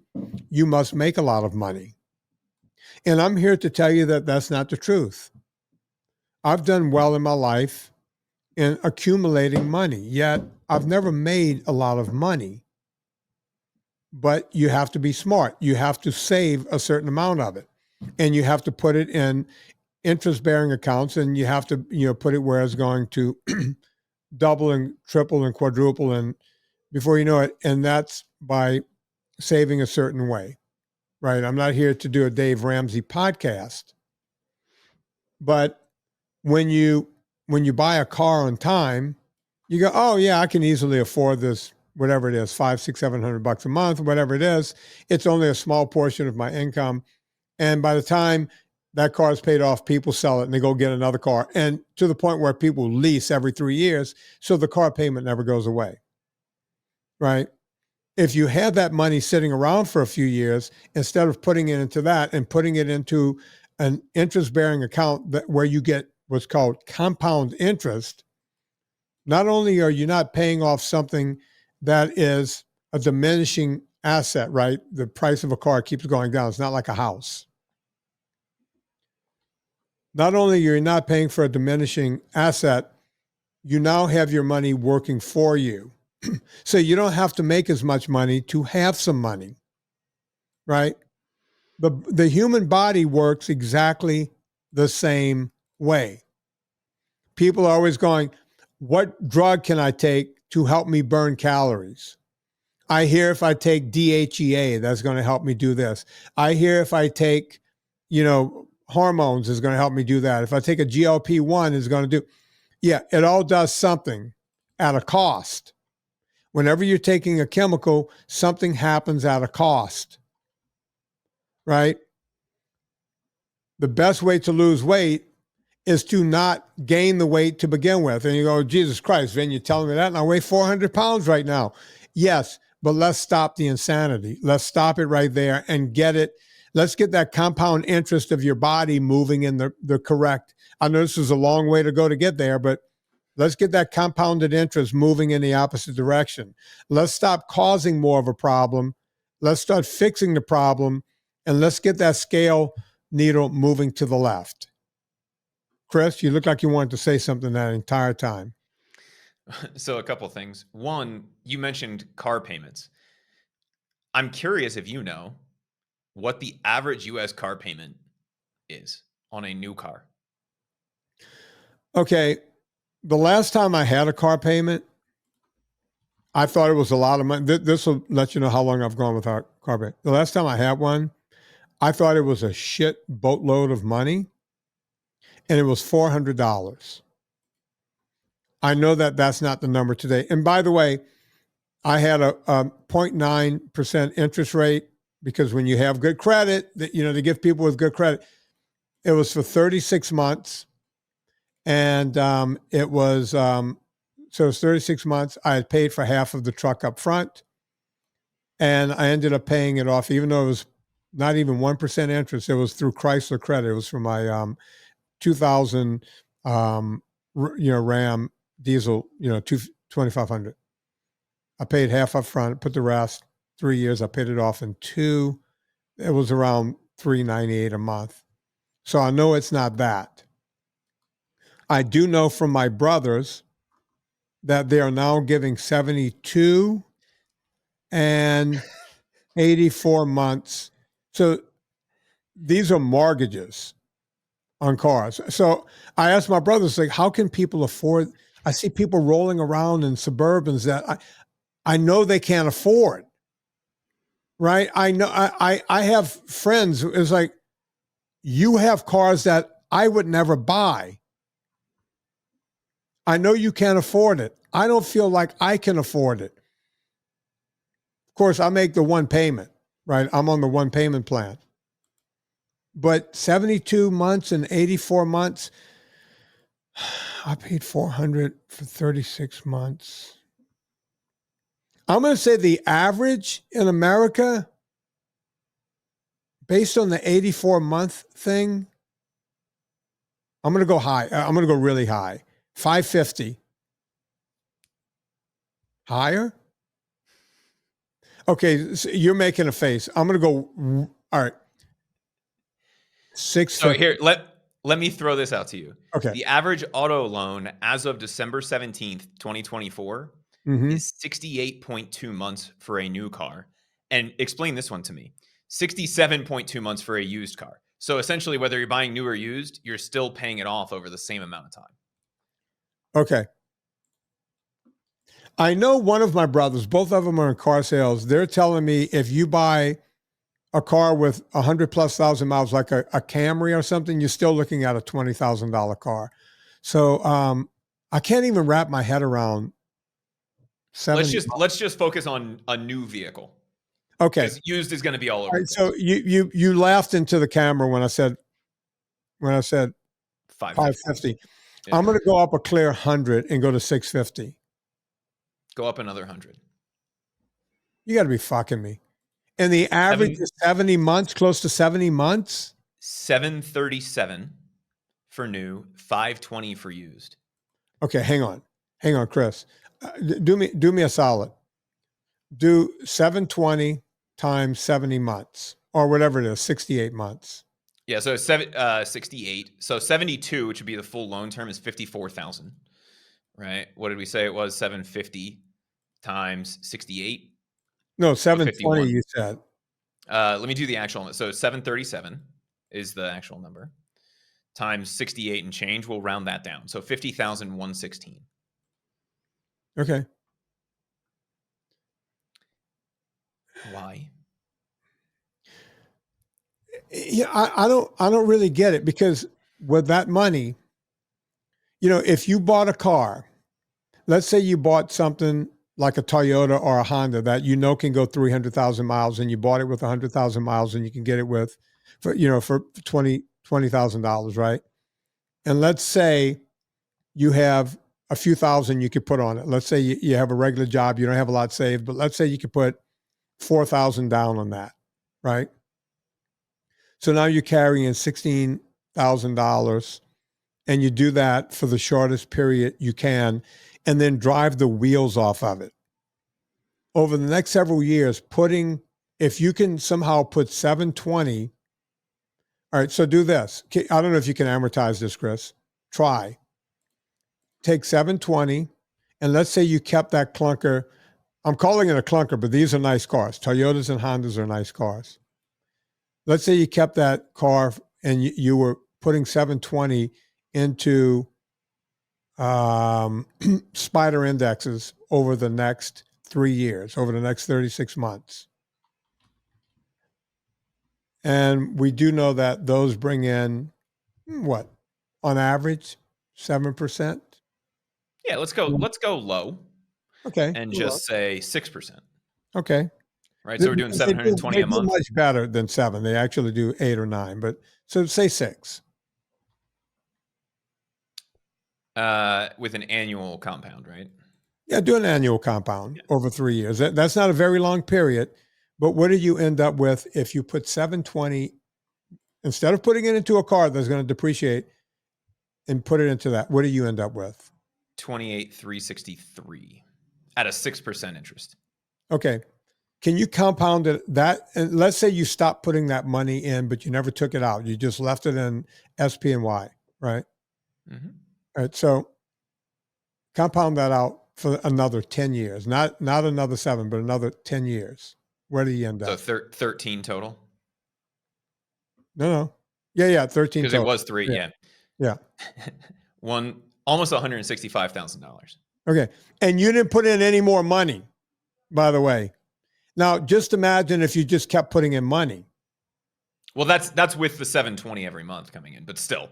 you must make a lot of money. And I'm here to tell you that that's not the truth. I've done well in my life in accumulating money, yet I've never made a lot of money. But you have to be smart. You have to save a certain amount of it. And you have to put it in interest-bearing accounts, and you have to, put it where it's going to double and triple and quadruple, and before you know it, and that's by saving a certain way, right? I'm not here to do a Dave Ramsey podcast, but when you buy a car on time, you go, oh yeah, I can easily afford this, whatever it is, $500, $600, $700 a month, whatever it is. It's only a small portion of my income, and by the time that car is paid off, people sell it and they go get another car. And to the point where people lease every 3 years, so the car payment never goes away, right? If you have that money sitting around for a few years, instead of putting it into that and putting it into an interest-bearing account where you get what's called compound interest, not only are you not paying off something that is a diminishing asset, right? The price of a car keeps going down. It's not like a house. Not only you're not paying for a diminishing asset, you now have your money working for you. So you don't have to make as much money to have some money, right? The human body works exactly the same way. People are always going, what drug can I take to help me burn calories? I hear if I take DHEA, that's going to help me do this. I hear if I take, hormones is going to help me do that. If I take a GLP-1, it's going to do. Yeah, it all does something at a cost. Whenever you're taking a chemical, something happens at a cost, right? the best way to lose weight is to not gain the weight to begin with. And you go, Jesus Christ, Vin, you're telling me that? And I weigh 400 pounds right now. Yes, but let's stop the insanity. Let's stop it right there and get it. Let's get that compound interest of your body moving in the correct. I know this is a long way to go to get there, but let's get that compounded interest moving in the opposite direction. Let's stop causing more of a problem. Let's start fixing the problem, and let's get that scale needle moving to the left. Chris, you look like you wanted to say something that entire time. So a couple things. One, you mentioned car payments. I'm curious if you know what the average U.S. car payment is on a new car. Okay. The last time I had a car payment, I thought it was a lot of money. This will let you know how long I've gone without car payment. The last time I had one, I thought it was a shit boatload of money, and it was $400. I know that that's not the number today. And by the way, I had a 0.9% interest rate because when you have good credit, they give people with good credit. It was for 36 months. And it was, so it was 36 months. I had paid for half of the truck up front. And I ended up paying it off, even though it was not even 1% interest. It was through Chrysler Credit. It was for my 2000, Ram diesel, 2500. I paid half up front, put the rest 3 years. I paid it off in 2. It was around $398 a month. So I know it's not that. I do know from my brothers that they are now giving 72 and 84 months. So these are mortgages on cars. So I asked my brothers, like, how can people afford? I see people rolling around in Suburbans that I know they can't afford. Right? I know I have friends. It's like, you have cars that I would never buy. I know you can't afford it. I don't feel like I can afford it. Of course, I make the one payment, right? I'm on the one payment plan. But 72 months and 84 months, I paid $400 for 36 months. I'm going to say the average in America, based on the 84-month thing, I'm going to go high. I'm going to go really high. 550. Higher? Okay, so you're making a face. I'm going to go, all right. 650. So here, let me throw this out to you. Okay. The average auto loan as of December 17th, 2024 is 68.2 months for a new car. And explain this one to me. 67.2 months for a used car. So essentially, whether you're buying new or used, you're still paying it off over the same amount of time. Okay. I know one of my brothers, both of them are in car sales. They're telling me if you buy a car with 100,000+ miles, like a Camry or something, you're still looking at a $20,000 car. So I can't even wrap my head around. Let's just focus on a new vehicle. Okay. Because used is going to be all over. Right, so you laughed into the camera when I said 550. Yeah. I'm going to go up a clear 100 and go to 650. Go up another 100. You got to be fucking me. And the average is 70 months, close to 70 months? 737 for new, 520 for used. Okay, hang on, Chris. Do me a solid. Do 720 times 70 months, or whatever it is, 68 months. Yeah, so 68. So 72, which would be the full loan term, is 54,000. Right? What did we say it was? 750 times 68? No, 720 you said. Let me do the actual. So 737 is the actual number. Times 68 and change, we'll round that down. So 50,116. Okay. Why? Yeah, I don't really get it, because with that money, if you bought a car, let's say you bought something like a Toyota or a Honda that can go 300,000 miles, and you bought it with 100,000 miles, and you can get it for 20, $20,000, right? And let's say you have a few thousand you could put on it. Let's say you have a regular job, you don't have a lot saved, but let's say you could put 4,000 down on that, right? So now you're carrying $16,000, and you do that for the shortest period you can, and then drive the wheels off of it. Over the next several years, if you can somehow put 720, all right, so do this. I don't know if you can amortize this, Chris. Try. Take 720, and let's say you kept that clunker. I'm calling it a clunker, but these are nice cars. Toyotas and Hondas are nice cars. Let's say you kept that car and you were putting 720 into spider indexes over the next 3 years, over the next 36 months. And we do know that those bring in what, on average, 7%? Yeah, let's go low. Okay. And just say 6%. Okay. Right. So we're doing 720 a month. They do much better than 7. They actually do 8 or 9, but so say 6. With an annual compound, right? Yeah, do an annual compound over 3 years. That's not a very long period, but what do you end up with if you put 720, instead of putting it into a car that's going to depreciate, and put it into that? What do you end up with? 28,363 at a 6% interest. Okay. Can you compound it and let's say you stopped putting that money in, but you never took it out. You just left it in SPY, right? Mm-hmm. All right. So compound that out for another 10 years, not another 7, but another 10 years. Where do you end up? So 13 total? No. Yeah. 13 because total. It was 3. Yeah. Almost $165,000. Okay. And you didn't put in any more money, by the way. Now, just imagine if you just kept putting in money. Well, that's with the 720 every month coming in, but still.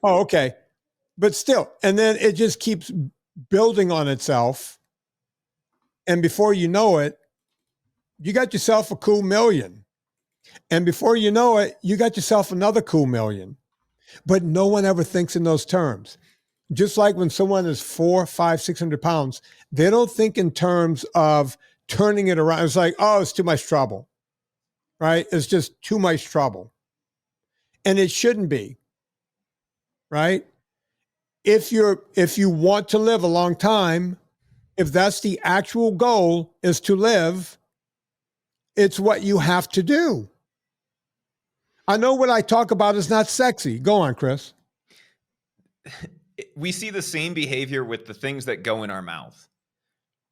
Oh, okay. But still. And then it just keeps building on itself. And before you know it, you got yourself a cool million. And before you know it, you got yourself another cool million. But no one ever thinks in those terms. Just like when someone is 400, 500, 600 pounds, they don't think in terms of turning it around. It's like, oh, it's too much trouble, right? It's just too much trouble. And it shouldn't be, right? If you want to live a long time, if that's the actual goal is to live, it's what you have to do. I know what I talk about is not sexy. Go on, Chris. We see the same behavior with the things that go in our mouth,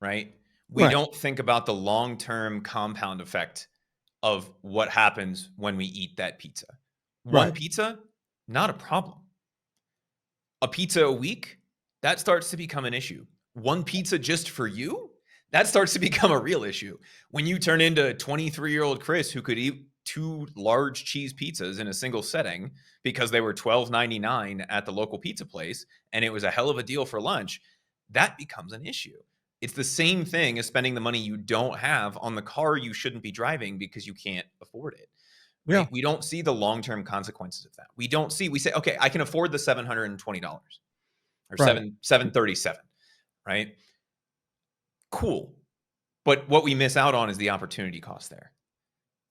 right? We don't think about the long-term compound effect of what happens when we eat that pizza. One pizza, not a problem. A pizza a week, that starts to become an issue. One pizza just for you, that starts to become a real issue. When you turn into 23-year-old Chris who could eat 2 large cheese pizzas in a single setting because they were $12.99 at the local pizza place, and it was a hell of a deal for lunch, that becomes an issue. It's the same thing as spending the money you don't have on the car you shouldn't be driving because you can't afford it. Right? Yeah. We don't see the long-term consequences of that. We say, okay, I can afford the $720 or $737, right? Cool. But what we miss out on is the opportunity cost there,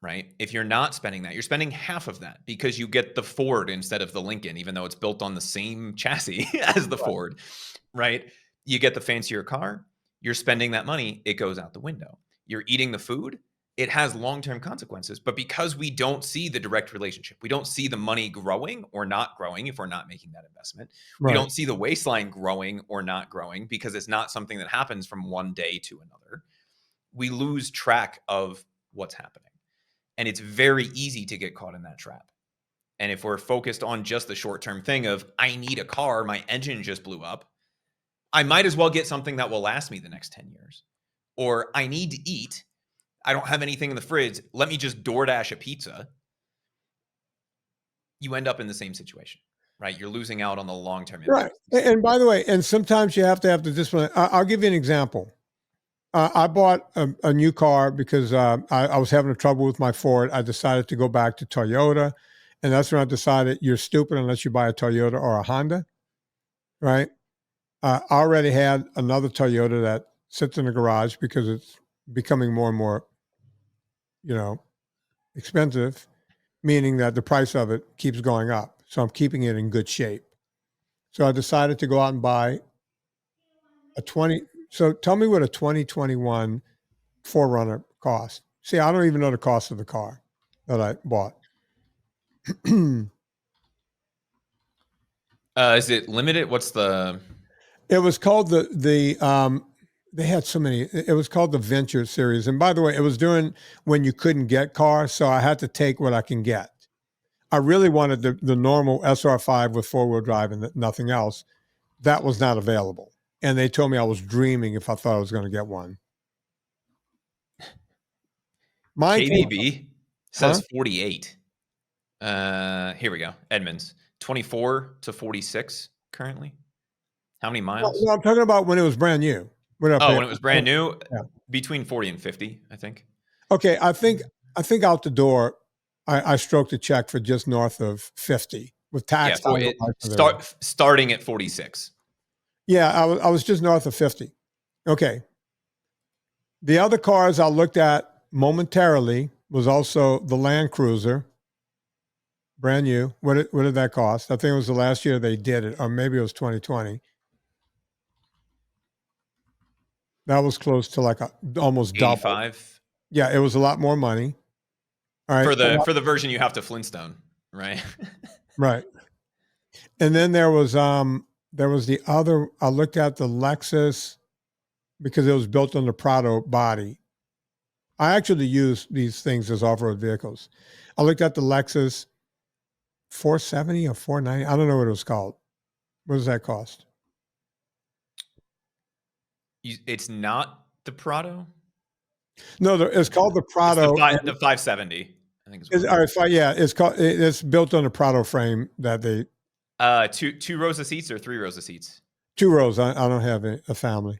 right? If you're not spending that, you're spending half of that because you get the Ford instead of the Lincoln, even though it's built on the same chassis as the Ford, right? You get the fancier car, you're spending that money, it goes out the window. You're eating the food, it has long-term consequences. But because we don't see the direct relationship, we don't see the money growing or not growing if we're not making that investment. We don't see the waistline growing or not growing because it's not something that happens from one day to another. We lose track of what's happening. And it's very easy to get caught in that trap. And if we're focused on just the short-term thing of, I need a car, my engine just blew up, I might as well get something that will last me the next 10 years. Or I need to eat, I don't have anything in the fridge, let me just DoorDash a pizza. You end up in the same situation, right? You're losing out on the long-term impact. Right. And by the way, and sometimes you have to have the discipline. I'll give you an example. I bought a new car because I was having trouble with my Ford. I decided to go back to Toyota, And that's when I decided you're stupid unless you buy a Toyota or a Honda, right? I already had another Toyota that sits in the garage because it's becoming more and more, expensive, meaning that the price of it keeps going up. So I'm keeping it in good shape. So I decided to go out and buy a 20. So tell me what a 2021 4Runner cost. See, I don't even know the cost of the car that I bought. Is it limited? What's the? It was called they had so many. It was called the Venture series. And by the way, it was during when you couldn't get cars, so I had to take what I can get. I really wanted the normal SR5 with 4-wheel drive and nothing else. That was not available. And they told me I was dreaming if I thought I was going to get one. Mine came, KBB says 48. Here we go. Edmonds, 24 to 46 currently. How many miles? No, I'm talking about when it was brand new. When it was brand new, between 40 and 50, I think. Okay, I think out the door, I stroked a check for just north of 50 with tax. Starting at 46. Yeah, I was just north of 50. Okay. The other cars I looked at momentarily was also the Land Cruiser, brand new. What did that cost? I think it was the last year they did it, or maybe it was 2020. That was close to like almost double. 85. Yeah, it was a lot more money. All right. For the version you have to Flintstone, right? Right. And then there was the other. I looked at the Lexus because it was built on the Prado body. I actually use these things as off-road vehicles. I looked at the Lexus 470 or 490. I don't know what it was called. What does that cost? It's not the Prado. No, it's called the Prado. It's the 570. I think it's built on a Prado frame that they. Two rows of seats or 3 rows of seats? 2 rows. I don't have a family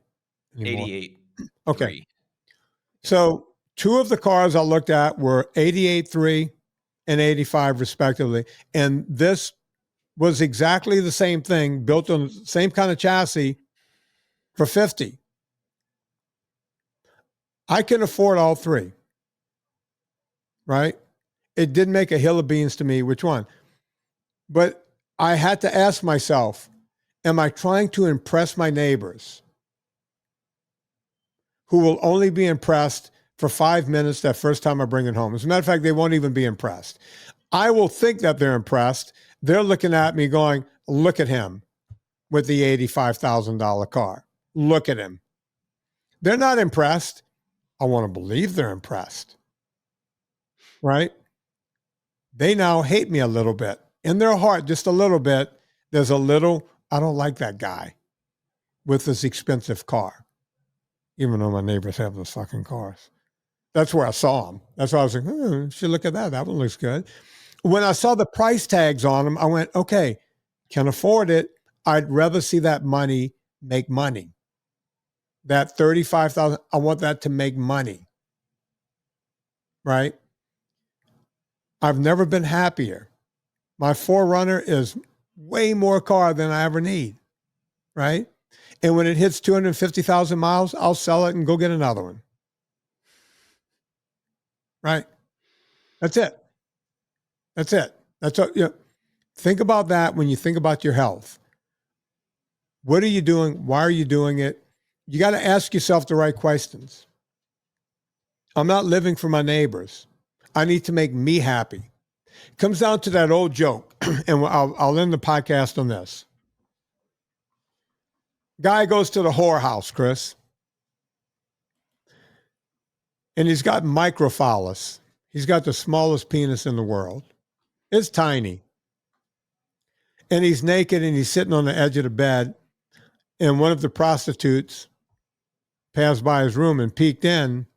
anymore. 88. Okay. 3. So 2 of the cars I looked at were 88.3 and 85 respectively. And this was exactly the same thing, built on the same kind of chassis for 50. I can afford all 3, right? It didn't make a hill of beans to me which one. But I had to ask myself, am I trying to impress my neighbors who will only be impressed for 5 minutes that first time I bring it home? As a matter of fact, they won't even be impressed. I will think that they're impressed. They're looking at me going, look at him with the $85,000 car. Look at him. They're not impressed. I want to believe they're impressed, right? They now hate me a little bit. In their heart, just a little bit, there's a little, I don't like that guy with this expensive car, even though my neighbors have those fucking cars. That's where I saw them. That's why I was like, you should look at that. That one looks good. When I saw the price tags on them, I went, okay, can afford it. I'd rather see that money make money. That $35,000, I want that to make money, right? I've never been happier. My 4Runner is way more car than I ever need, right? And when it hits 250,000 miles, I'll sell it and go get another one, right? That's it. That's it. That's all, think about that when you think about your health. What are you doing? Why are you doing it? You got to ask yourself the right questions. I'm not living for my neighbors. I need to make me happy. It comes down to that old joke, and I'll end the podcast on this. Guy goes to the whorehouse, Chris, and he's got microphallus. He's got the smallest penis in the world. It's tiny. And he's naked and he's sitting on the edge of the bed, and one of the prostitutes passed by his room and peeked in,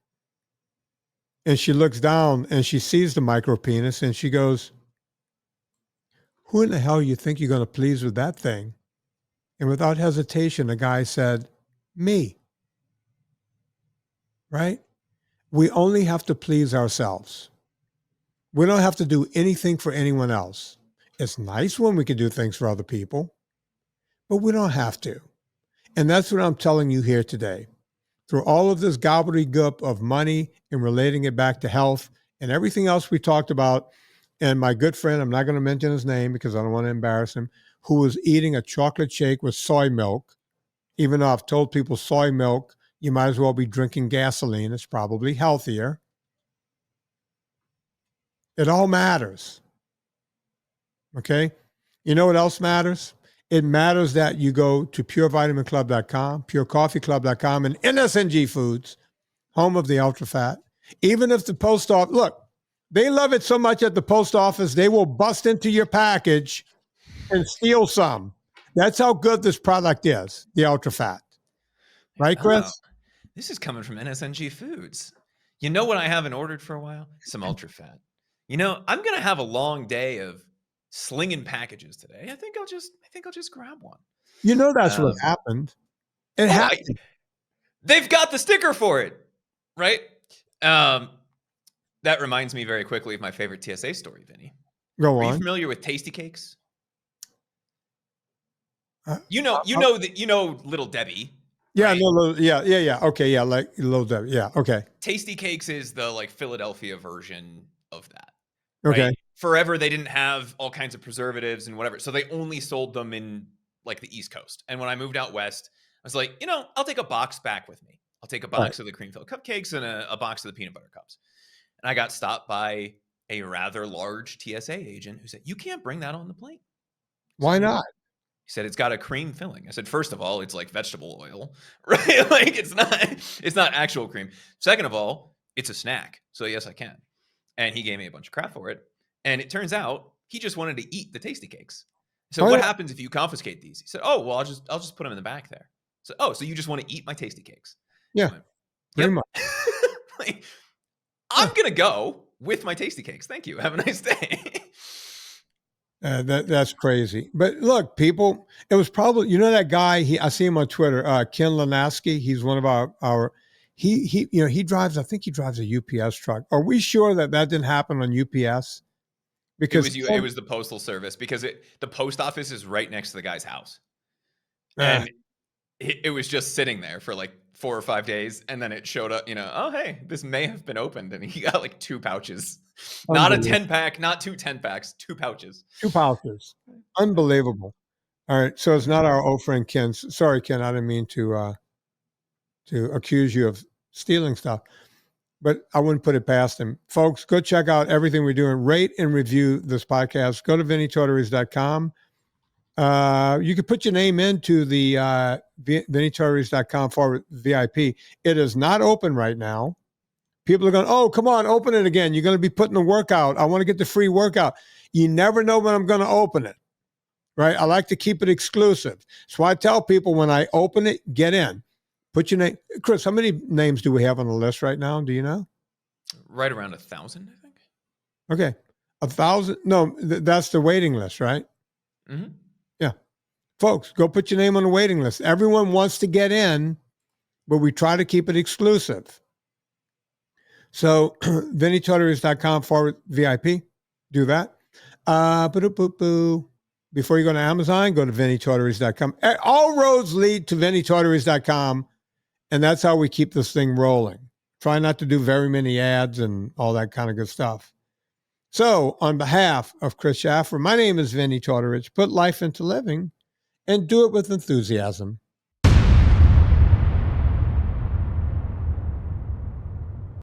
and she looks down and she sees the micro penis and she goes, who in the hell you think you're going to please with that thing? And without hesitation, the guy said, me. Right? We only have to please ourselves. We don't have to do anything for anyone else. It's nice when we can do things for other people, but we don't have to. And that's what I'm telling you here today. Through all of this gobbledygook of money and relating it back to health and everything else we talked about, and my good friend, I'm not going to mention his name because I don't want to embarrass him, who was eating a chocolate shake with soy milk, even though I've told people soy milk, you might as well be drinking gasoline. It's probably healthier. It all matters. Okay? You know what else matters? It matters that you go to purevitaminclub.com, purecoffeeclub.com, and NSNG Foods, home of the ultra fat. Even if the post office, look, they love it so much at the post office, they will bust into your package and steal some. That's how good this product is, the ultra fat. Right, Chris? Oh, this is coming from NSNG Foods. You know what I haven't ordered for a while? Some ultra fat. You know, I'm gonna have a long day of slinging packages today. I think I'll just grab one. You know that's what happened. It happened. They've got the sticker for it, right? That reminds me very quickly of my favorite TSA story, Vinny. Go on. Are you familiar with Tasty Cakes? You know Little Debbie. Yeah, right? no, yeah. Okay, yeah, like Little Debbie. Yeah, okay. Tasty Cakes is the like Philadelphia version of that. Okay. Right? Forever they didn't have all kinds of preservatives and whatever, so they only sold them in like the East Coast. And when I moved out west, I was like, I'll take a box back with me. I'll take a box of the cream filled cupcakes and a box of the peanut butter cups. And I got stopped by a rather large TSA agent who said, "You can't bring that on the plane." Why not? He said, "It's got a cream filling." I said, "First of all, it's like vegetable oil, right? Like it's not actual cream. Second of all, it's a snack. So yes, I can." And he gave me a bunch of crap for it. And it turns out he just wanted to eat the Tasty Cakes. So what happens if you confiscate these? He said, "Oh, well, I'll just put them in the back there." So, so you just want to eat my Tasty Cakes? Yeah, went, pretty much. Like, I'm going to go with my Tasty Cakes. Thank you. Have a nice day. That's crazy. But look, people, it was probably, that guy, I see him on Twitter, Ken Lanaski. He's one of our he drives, I think he drives a UPS truck. Are we sure that didn't happen on UPS? Because it was the postal service, because the post office is right next to the guy's house. And it was just sitting there for like 4 or 5 days. And then it showed up, oh, hey, this may have been opened. And he got like 2 pouches, not a 10-pack, not 2 10-packs, 2 pouches. 2 pouches. Unbelievable. All right. So it's not our old friend, Ken. Sorry, Ken. I didn't mean to accuse you of stealing stuff, but I wouldn't put it past him. Folks, go check out everything we're doing. Rate and review this podcast. Go to VinnieTortorich.com. You can put your name into the VinnieTortorich.com/VIP. It is not open right now. People are going, "Oh, come on, open it again. You're going to be putting the workout. I want to get the free workout." You never know when I'm going to open it, right? I like to keep it exclusive. So I tell people when I open it, get in. Put your name. Chris, how many names do we have on the list right now? Do you know? Right around 1,000, I think. Okay. 1,000? No, that's the waiting list, right? Mm-hmm. Yeah. Folks, go put your name on the waiting list. Everyone wants to get in, but we try to keep it exclusive. So VinnieTortorich.com/VIP. Do that. Before you go to Amazon, go to VinnieTortorich.com. All roads lead to VinnieTortorich.com. And that's how we keep this thing rolling. Try not to do very many ads and all that kind of good stuff. So on behalf of Chris Shaffer, my name is Vinnie Tortorich. Put life into living and do it with enthusiasm.